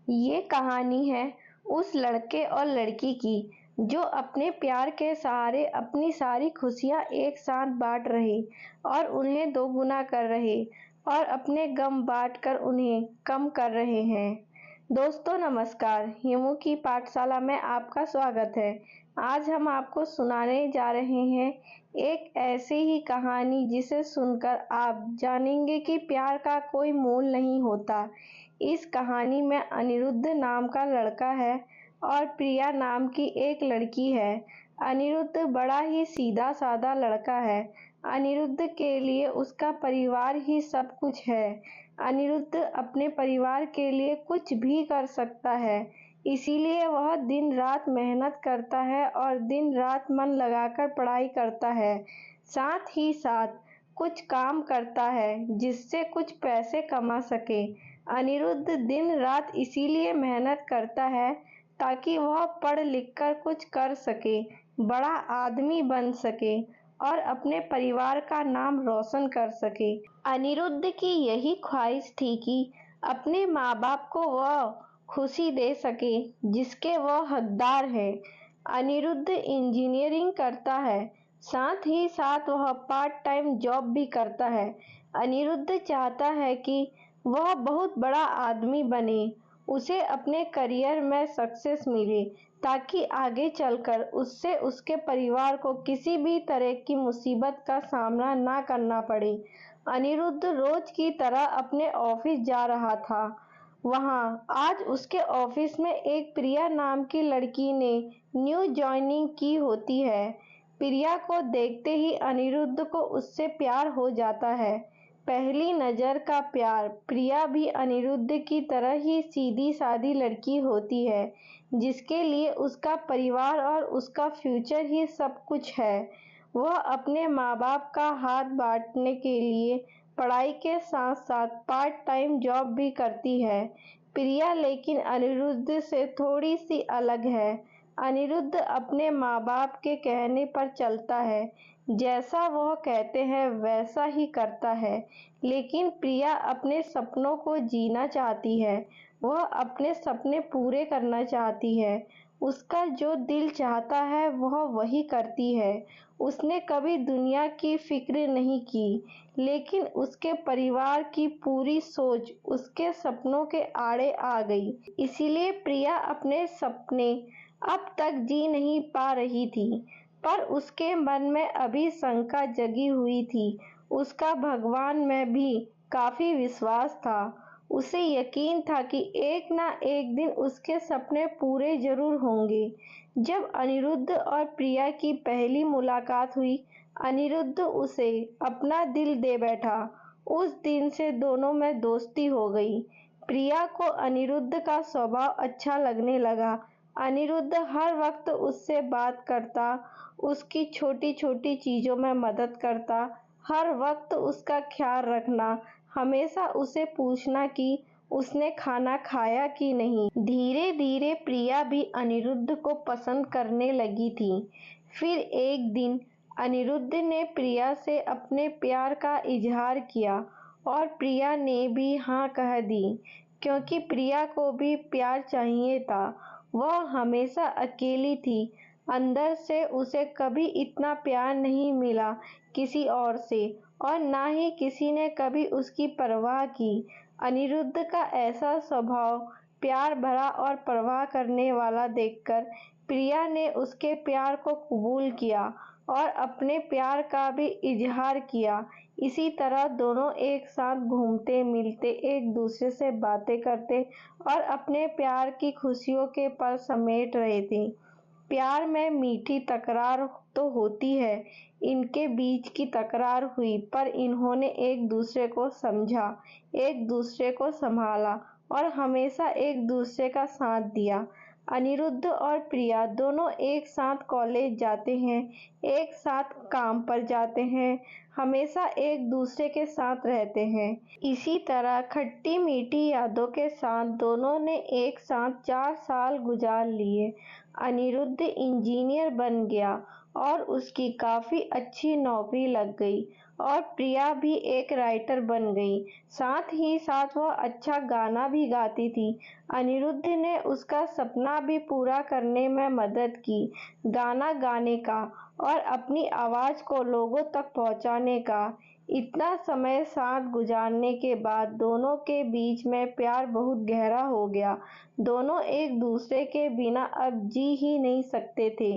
ये कहानी है उस लड़के और लड़की की जो अपने प्यार के सहारे अपनी सारी खुशियाँ एक साथ बाँट रहे और उन्हें दोगुना कर रहे और अपने गम बाँटकर उन्हें कम कर रहे हैं। दोस्तों नमस्कार, हिमू की पाठशाला में आपका स्वागत है। आज हम आपको सुनाने जा रहे हैं एक ऐसी ही कहानी जिसे सुनकर आप जानेंगे कि प्यार का कोई मोल नहीं होता। इस कहानी में अनिरुद्ध नाम का लड़का है और प्रिया नाम की एक लड़की है। अनिरुद्ध बड़ा ही सीधा साधा लड़का है। अनिरुद्ध के लिए उसका परिवार ही सब कुछ है। अनिरुद्ध अपने परिवार के लिए कुछ भी कर सकता है, इसीलिए वह दिन रात मेहनत करता है और दिन रात मन लगाकर पढ़ाई करता है। साथ ही साथ कुछ काम करता है जिससे कुछ पैसे कमा सके। अनिरुद्ध दिन रात इसीलिए मेहनत करता है ताकि वह पढ़ लिख कर कुछ कर सके, बड़ा आदमी बन सके और अपने परिवार का नाम रोशन कर सके। अनिरुद्ध की यही ख्वाहिश थी कि अपने माँ बाप को वह खुशी दे सके जिसके वह हकदार है। अनिरुद्ध इंजीनियरिंग करता है, साथ ही साथ वह पार्ट टाइम जॉब भी करता है। अनिरुद्ध चाहता है कि वह बहुत बड़ा आदमी बने, उसे अपने करियर में सक्सेस मिले ताकि आगे चलकर उससे उसके परिवार को किसी भी तरह की मुसीबत का सामना ना करना पड़े। अनिरुद्ध रोज की तरह अपने ऑफिस जा रहा था। वहाँ आज उसके ऑफिस में एक प्रिया नाम की लड़की ने न्यू ज्वाइनिंग की होती है। प्रिया को देखते ही अनिरुद्ध को उससे प्यार हो जाता है। पहली नज़र का प्यार। प्रिया भी अनिरुद्ध की तरह ही सीधी सादी लड़की होती है जिसके लिए उसका परिवार और उसका फ्यूचर ही सब कुछ है। वह अपने माँ बाप का हाथ बांटने के लिए पढ़ाई के साथ साथ पार्ट टाइम जॉब भी करती है। प्रिया लेकिन अनिरुद्ध से थोड़ी सी अलग है। अनिरुद्ध अपने माँ बाप के कहने पर चलता है, जैसा वह कहते हैं वैसा ही करता है। लेकिन प्रिया अपने सपनों को जीना चाहती है, वह अपने सपने पूरे करना चाहती है। उसका जो दिल चाहता है वह वही करती है। उसने कभी दुनिया की फिक्र नहीं की, लेकिन उसके परिवार की पूरी सोच उसके सपनों के आड़े आ गई। इसीलिए प्रिया अपने सपने अब तक जी नहीं पा रही थी, पर उसके मन में अभी शंका जगी हुई थी। उसका भगवान में भी काफी विश्वास था। उसे यकीन था कि एक ना एक दिन उसके सपने पूरे जरूर होंगे। जब अनिरुद्ध और प्रिया की पहली मुलाकात हुई, अनिरुद्ध उसे अपना दिल दे बैठा। उस दिन से दोनों में दोस्ती हो गई। प्रिया को अनिरुद्ध का स्वभाव अच्छा लगने लगा। अनिरुद्ध हर वक्त उससे बात करता, उसकी छोटी छोटी चीजों में मदद करता, हर वक्त उसका ख्याल रखना, हमेशा उसे पूछना कि उसने खाना खाया कि नहीं। धीरे धीरे प्रिया भी अनिरुद्ध को पसंद करने लगी थी। फिर एक दिन अनिरुद्ध ने प्रिया से अपने प्यार का इजहार किया और प्रिया ने भी हाँ कह दी, क्योंकि प्रिया को भी प्यार चाहिए था। वह हमेशा अकेली थी। अंदर से उसे कभी इतना प्यार नहीं मिला किसी और से, और ना ही किसी ने कभी उसकी परवाह की। अनिरुद्ध का ऐसा स्वभाव प्यार भरा और परवाह करने वाला देखकर प्रिया ने उसके प्यार को कबूल किया और अपने प्यार का भी इजहार किया। इसी तरह दोनों एक साथ घूमते मिलते, एक दूसरे से बातें करते और अपने प्यार की खुशियों के पल समेट रहे थे। प्यार में मीठी तकरार तो होती है। इनके बीच की तकरार हुई, पर इन्होंने एक दूसरे को समझा, एक दूसरे को संभाला और हमेशा एक दूसरे का साथ दिया। अनिरुद्ध और प्रिया दोनों एक साथ कॉलेज जाते हैं, एक साथ काम पर जाते हैं, हमेशा एक दूसरे के साथ रहते हैं। इसी तरह खट्टी मीठी यादों के साथ दोनों ने एक साथ 4 साल गुजार लिए। अनिरुद्ध इंजीनियर बन गया और उसकी काफ़ी अच्छी नौकरी लग गई और प्रिया भी एक राइटर बन गई। साथ ही साथ वह अच्छा गाना भी गाती थी। अनिरुद्ध ने उसका सपना भी पूरा करने में मदद की, गाना गाने का और अपनी आवाज़ को लोगों तक पहुंचाने का। इतना समय साथ गुजारने के बाद दोनों के बीच में प्यार बहुत गहरा हो गया। दोनों एक दूसरे के बिना अब जी ही नहीं सकते थे।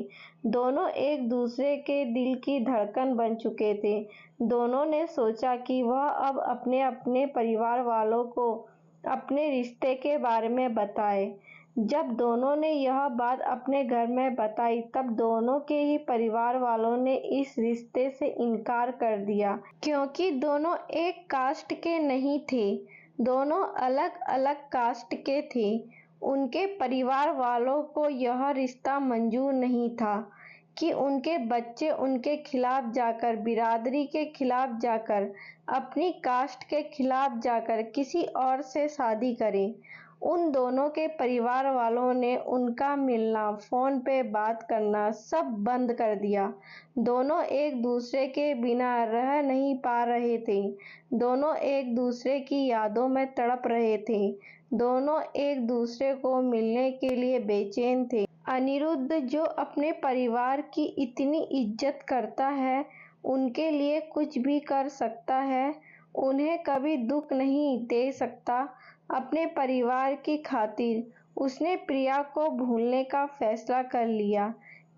दोनों एक दूसरे के दिल की धड़कन बन चुके थे। दोनों ने सोचा कि वह अब अपने अपने परिवार वालों को अपने रिश्ते के बारे में बताए। जब दोनों ने यह बात अपने घर में बताई तब दोनों के ही परिवार वालों ने इस रिश्ते से इनकार कर दिया, क्योंकि दोनों एक कास्ट के नहीं थे, दोनों अलग अलग कास्ट के थे। उनके परिवार वालों को यह रिश्ता मंजूर नहीं था कि उनके बच्चे उनके खिलाफ जाकर, बिरादरी के खिलाफ जाकर, अपनी कास्ट के खिलाफ जाकर किसी और से शादी करें। उन दोनों के परिवार वालों ने उनका मिलना, फ़ोन पे बात करना सब बंद कर दिया। दोनों एक दूसरे के बिना रह नहीं पा रहे थे। दोनों एक दूसरे की यादों में तड़प रहे थे। दोनों एक दूसरे को मिलने के लिए बेचैन थे। अनिरुद्ध, जो अपने परिवार की इतनी इज्जत करता है, उनके लिए कुछ भी कर सकता है, उन्हें कभी दुख नहीं दे सकता। अपने परिवार की खातिर उसने प्रिया को भूलने का फैसला कर लिया।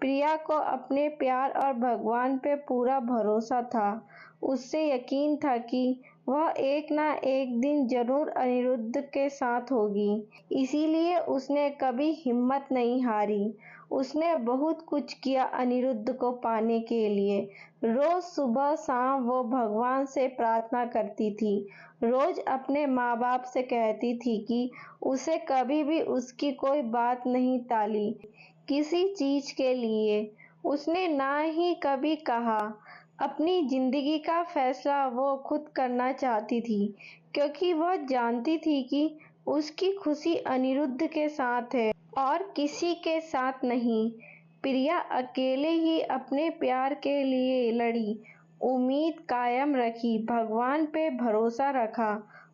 प्रिया को अपने प्यार और भगवान पे पूरा भरोसा था। उसे यकीन था कि वह एक ना एक दिन जरूर अनिरुद्ध के साथ होगी। इसीलिए उसने कभी हिम्मत नहीं हारी। उसने बहुत कुछ किया अनिरुद्ध को पाने के लिए। रोज सुबह शाम वो भगवान से प्रार्थना करती थी। रोज अपने माँ बाप से कहती थी कि उसे कभी भी उसकी कोई बात नहीं टाली। किसी चीज के लिए उसने ना ही कभी कहा। अपनी जिंदगी का फैसला वो खुद करना चाहती थी, क्योंकि वह जानती थी कि उसकी खुशी अनिरुद्ध के साथ है और किसी के साथ नहीं। प्रिया अकेले ही अपने प्यार के लिए लड़ी, उम्मीद कायम रखी, भगवान पे भरोसा रखा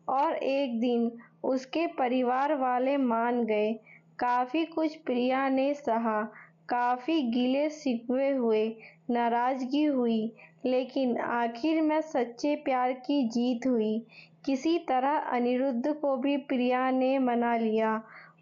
और एक दिन उसके परिवार वाले मान गए। काफी कुछ प्रिया ने सहा, काफी गिले शिकवे हुए, नाराजगी हुई, लेकिन आखिर में सच्चे प्यार की जीत हुई। किसी तरह अनिरुद्ध को भी प्रिया ने मना लिया।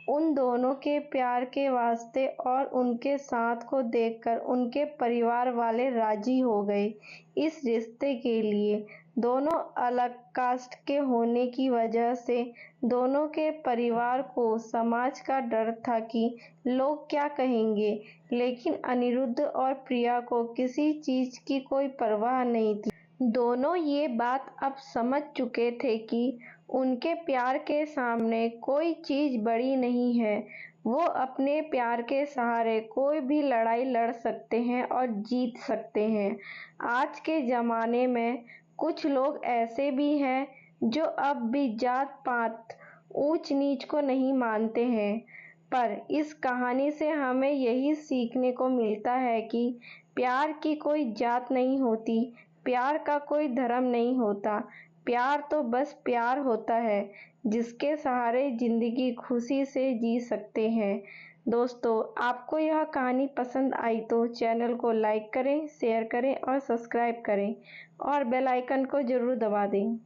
उन दोनों के प्यार के वास्ते और उनके साथ को देखकर उनके परिवार वाले राजी हो गए इस रिश्ते के लिए। दोनों अलग कास्ट के होने की वजह से दोनों के परिवार को समाज का डर था कि लोग क्या कहेंगे, लेकिन अनिरुद्ध और प्रिया को किसी चीज की कोई परवाह नहीं थी। दोनों ये बात अब समझ चुके थे कि उनके प्यार के सामने कोई चीज बड़ी नहीं है। वो अपने प्यार के सहारे कोई भी लड़ाई लड़ सकते हैं और जीत सकते हैं। आज के ज़माने में कुछ लोग ऐसे भी हैं जो अब भी जात पात, ऊंच नीच को नहीं मानते हैं। पर इस कहानी से हमें यही सीखने को मिलता है कि प्यार की कोई जात नहीं होती, प्यार का कोई धर्म नहीं होता। प्यार तो बस प्यार होता है, जिसके सहारे जिंदगी खुशी से जी सकते हैं। दोस्तों, आपको यह कहानी पसंद आई तो चैनल को लाइक करें, शेयर करें और सब्सक्राइब करें और बेल आइकन को जरूर दबा दें।